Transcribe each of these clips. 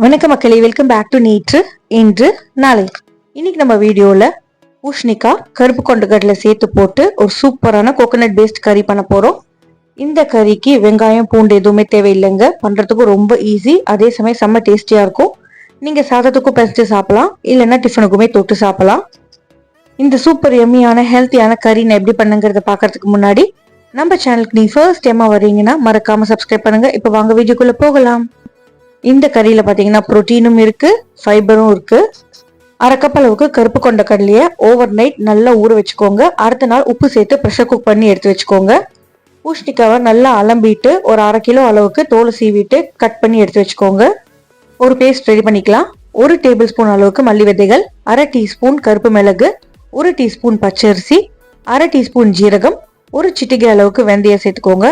வணக்கம் மக்களே, welcome back to நேற்று இன்று நாளை. இன்னைக்கு நம்ம வீடியோல பூஷணிக்காய் கருப்பு கொண்டக்கடலை சேர்த்து போட்டு ஒரு சூப்பரான கோகோனட் பேஸ்ட் கறி பண்ண போறோம். இந்த கறிக்கு வெங்காயம் பூண்டு எதுவுமே தேவையில்லைங்க, பண்றதுக்கு ரொம்ப ஈஸி, அதே சமயம் செம்ம டேஸ்டியா இருக்கும். நீங்க சாதத்துக்கும் பெஸ்ட் சாப்பிடலாம், இல்லைன்னா டிஃபனுக்குமே தொட்டு சாப்பிடலாம். இந்த சூப்பர் எம்மியான ஹெல்த்தியான கறி நான் எப்படி பண்ணுங்கிறத பாக்கிறதுக்கு முன்னாடி நம்ம சேனலுக்கு நீ ஃபர்ஸ்ட் டைமா வரீங்கன்னா மறக்காம சப்ஸ்கிரைப் பண்ணுங்க. இப்ப வாங்க வீடியோக்குள்ள போகலாம். இந்த கறியில பாத்தீங்கன்னா புரோட்டீனும் இருக்கு, ஃபைபரும் இருக்கு. அரை கப் அளவுக்கு கருப்பு கொண்ட கடலைய ஓவர் நைட் நல்லா ஊற வச்சுக்கோங்க. அடுத்த நாள் உப்பு சேர்த்து ப்ரெஷர் குக் பண்ணி எடுத்து வச்சுக்கோங்க. பூஷணிக்காவை நல்லா அலம்பிட்டு ஒரு அரை கிலோ அளவுக்கு தோலை சீவிட்டு கட் பண்ணி எடுத்து வச்சுக்கோங்க. ஒரு பேஸ்ட் ரெடி பண்ணிக்கலாம். 1 டேபிள் ஸ்பூன் அளவுக்கு மல்லி விதைகள், அரை டீஸ்பூன் கருப்பு மிளகு, 1 டீஸ்பூன் பச்சரிசி, அரை டீஸ்பூன் ஜீரகம், ஒரு சிட்டிகை அளவுக்கு வெந்தயம் சேர்த்துக்கோங்க.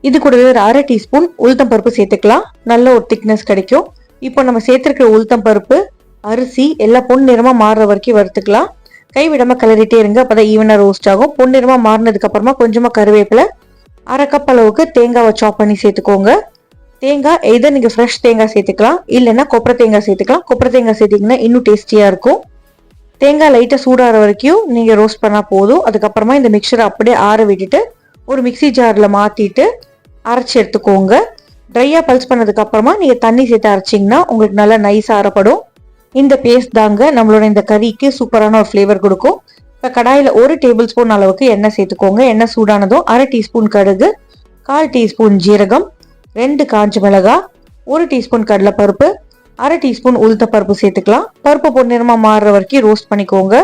இது கூடவே ஒரு அரை டீஸ்பூன் உளுத்தம் பருப்பு சேர்த்துக்கலாம், நல்ல ஒரு திக்னஸ் கிடைக்கும். இப்போ நம்ம சேர்த்திருக்கிற உளுத்தம் பருப்பு அரிசி எல்லாம் பொன் நிறமா மாறுற வரைக்கும் வறுத்துக்கலாம். கைவிடாம கிளறிட்டே இருங்க, அப்பதான் ஈவனா ரோஸ்ட் ஆகும். பொன் நிறமா மாறினதுக்கு அப்புறமா கொஞ்சமா கருவேப்பிலை, அரை கப் அளவுக்கு தேங்காவை சாப் பண்ணி சேர்த்துக்கோங்க. தேங்காய் எதை நீங்க ஃப்ரெஷ் தேங்காய் சேர்த்துக்கலாம், இல்லைன்னா கொப்பரை தேங்காய் சேர்த்துக்கலாம். கொப்பரை தேங்காய் சேர்த்தீங்கன்னா இன்னும் டேஸ்டியா இருக்கும். தேங்காய் லைட்டா சூடாகிற வரைக்கும் நீங்க ரோஸ்ட் பண்ணா போதும். அதுக்கப்புறமா இந்த மிக்சரை அப்படியே ஆற விட்டுட்டு ஒரு மிக்சி ஜார்ல மாத்திட்டு அரைச்சி எடுத்துக்கோங்க. ட்ரையா பல்ஸ் பண்ணதுக்கு அப்புறமா நீங்க தண்ணி சேர்த்து அரைச்சிங்கன்னா உங்களுக்கு நல்லா நைஸா அரைப்படும். இந்த பேஸ்ட் தாங்க நம்மளோட இந்த கறிக்கு சூப்பரான ஒரு ஃபிளேவர் கொடுக்கும். இப்போ கடாயில 1 டேபிள் ஸ்பூன் அளவுக்கு எண்ணெய் சேர்த்துக்கோங்க. எண்ணெய் சூடானதும் அரை டீஸ்பூன் கடுகு, 1/4 டீஸ்பூன் ஜீரகம், 2 காஞ்ச மிளகாய், 1 டீஸ்பூன் கடலைப்பருப்பு, அரை டீஸ்பூன் உளுத்த பருப்பு சேர்த்துக்கலாம். பருப்பு பொன்னிறமா மாறுற வரைக்கும் ரோஸ்ட் பண்ணிக்கோங்க.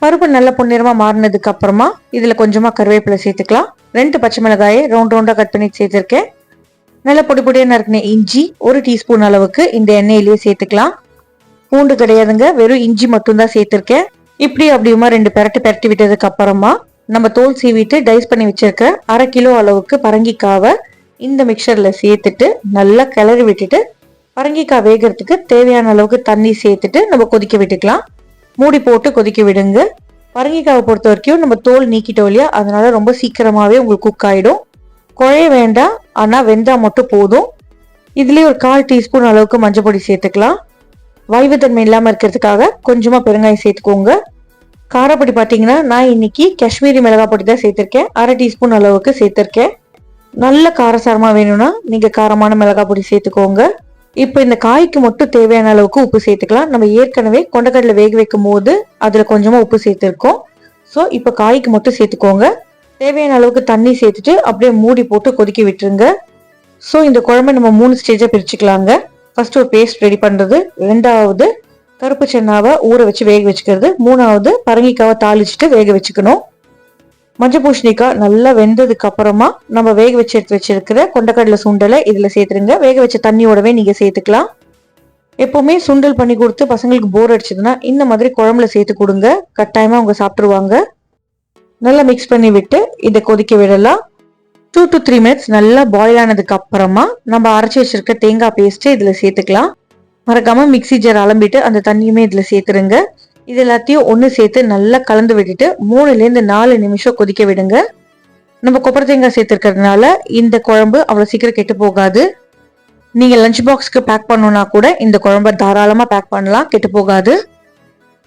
பருப்பு நல்ல பொன்னிறமா மாறினதுக்கு அப்புறமா இதுல கொஞ்சமா கருவேப்பிலை சேர்த்துக்கலாம். 2 பச்சை மிளகாயை ரவுண்ட் ரவுண்டா கட் பண்ணி சேர்த்திருக்கேன். நல்ல பொடி பொடியா நறுக்கின இஞ்சி 1 டீஸ்பூன் அளவுக்கு இந்த எண்ணெயிலேயே சேர்த்துக்கலாம். பூண்டு கிடையாதுங்க, வெறும் இஞ்சி மட்டும் தான் சேர்த்திருக்கேன். இப்படி அப்படியுமா 2 பெரட்டி விட்டதுக்கு அப்புறமா நம்ம தோல் சீவிட்டு டைஸ் பண்ணி வச்சிருக்க அரை கிலோ அளவுக்கு பரங்கிக்காவை இந்த மிக்சர்ல சேர்த்துட்டு நல்லா கிளறி விட்டுட்டு பரங்கிக்காய் வேகிறதுக்கு தேவையான அளவுக்கு தண்ணி சேர்த்துட்டு நம்ம கொதிக்க விட்டுக்கலாம். மூடி போட்டு கொதிக்க விடுங்க. பரங்கிக்காவை பொறுத்த வரைக்கும் நம்ம தோல் நீக்கிட்டோம் இல்லையா, அதனால ரொம்ப சீக்கிரமாவே உங்களுக்கு குக் ஆயிடும். குழைய வேண்டாம், ஆனா வெந்தா மட்டும் போதும். இதுலயே ஒரு 1/4 டீஸ்பூன் அளவுக்கு மஞ்சள் பொடி சேர்த்துக்கலாம். வாய்வுத்தன்மை இல்லாம இருக்கிறதுக்காக கொஞ்சமா பெருங்காயம் சேர்த்துக்கோங்க. காரப்பொடி பாத்தீங்கன்னா நான் இன்னைக்கு காஷ்மீரி மிளகாய் பொடி தான் சேர்த்திருக்கேன், அரை டீஸ்பூன் அளவுக்கு சேர்த்திருக்கேன். நல்ல காரசாரமா வேணும்னா நீங்க காரமான மிளகாய் பொடி சேர்த்துக்கோங்க. இப்போ இந்த காய்க்கு மட்டும் தேவையான அளவுக்கு உப்பு சேர்த்துக்கலாம். நம்ம ஏற்கனவே கொண்டக்கடலை வேக வைக்கும் போது அதுல கொஞ்சமா உப்பு சேர்த்திருக்கோம். ஸோ இப்போ காய்க்கு மட்டும் சேர்த்துக்கோங்க. தேவையான அளவுக்கு தண்ணி சேர்த்துட்டு அப்படியே மூடி போட்டு கொதிக்க விட்டுருங்க. ஸோ இந்த குழம்பை நம்ம 3 ஸ்டேஜா பிரிச்சுக்கலாங்க. ஃபர்ஸ்ட் ஒரு பேஸ்ட் ரெடி பண்றது, 2வது கருப்பு சென்னாவை ஊற வச்சு வேக வச்சுக்கிறது, 3வது பரங்கிக்காவை தாளிச்சுட்டு வேக வச்சுக்கணும். மஞ்சள் பூசணிக்காய் நல்லா வெந்ததுக்கு அப்புறமா நம்ம வேக வச்சு எடுத்து வச்சிருக்கிற கொண்டக்கடலை சுண்டலை இதுல சேர்த்துருங்க. வேக வச்ச தண்ணியோடவே நீங்க சேர்த்துக்கலாம். எப்பவுமே சுண்டல் பண்ணி கொடுத்து பசங்களுக்கு போர் அடிச்சதுன்னா இந்த மாதிரி குழம்புல சேர்த்து கொடுங்க, கட்டாயமா அவங்க சாப்பிட்டுருவாங்க. நல்லா மிக்ஸ் பண்ணி விட்டு இதை கொதிக்க விடலாம். 2 to 3 minutes நல்லா பாயில் ஆனதுக்கு அப்புறமா நம்ம அரைச்சி வச்சிருக்க தேங்காய் பேஸ்ட் இதுல சேர்த்துக்கலாம். மறக்காம மிக்சி ஜார் அலம்பிட்டு அந்த தண்ணியுமே இதுல சேர்த்துருங்க. இது எல்லாத்தையும் ஒன்று சேர்த்து நல்லா கலந்து விட்டுட்டு 3 to 4 நிமிஷம் கொதிக்க விடுங்க. நம்ம கொப்பரை தேங்காய் சேர்த்துருக்கிறதுனால இந்த குழம்பு அவ்வளோ சீக்கிரம் கெட்டு போகாது. நீங்க லஞ்ச் பாக்ஸ்க்கு பேக் பண்ணணும்னா கூட இந்த குழம்பை தாராளமா பேக் பண்ணலாம், கெட்டு போகாது.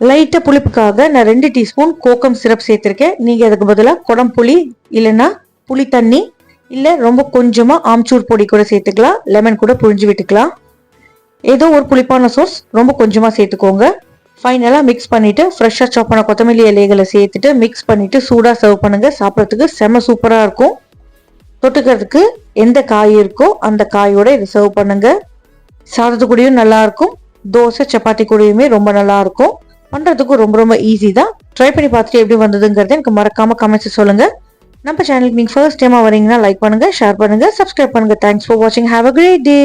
லைட்டா புளிப்புக்காக நான் 2 டீஸ்பூன் கோகம் சிரப் சேர்த்திருக்கேன். நீங்க அதுக்கு பதிலாக குடம்புளி இல்லைன்னா புளி தண்ணி இல்லை ரொம்ப கொஞ்சமா ஆம்ச்சூர் பொடி கூட சேர்த்துக்கலாம், லெமன் கூட புழிஞ்சு விட்டுக்கலாம். ஏதோ ஒரு புளிப்பான சோஸ் ரொம்ப கொஞ்சமா சேர்த்துக்கோங்க. ஃபைனலா மிக்ஸ் பண்ணிட்டு ஃப்ரெஷ்ஷா சாப் பண்ண கொத்தமல்லி இலைகளை சேர்த்துட்டு மிக்ஸ் பண்ணிட்டு சூடா சர்வ் பண்ணுங்க. சாப்பிட்றதுக்கு செம்ம சூப்பரா இருக்கும். தொட்டுக்கிறதுக்கு எந்த காய் இருக்கோ அந்த காயோட இதை சர்வ் பண்ணுங்க. சாதத்து கூடயும் நல்லா இருக்கும், தோசை சப்பாத்தி கூடயுமே ரொம்ப நல்லா இருக்கும். பண்றதுக்கும் ரொம்ப ரொம்ப ஈஸி தான். ட்ரை பண்ணி பார்த்துட்டு எப்படி வந்ததுங்கிறது எனக்கு மறக்காம கமெண்ட்ஸ் சொல்லுங்க. நம்ம சேனலுக்கு நீங்க ஃபர்ஸ்ட் டைமா வரீங்கன்னா லைக் பண்ணுங்க, ஷேர் பண்ணுங்க, சப்ஸ்கிரைப் பண்ணுங்க. தேங்க்ஸ் ஃபார் வாட்சிங். Have a great day.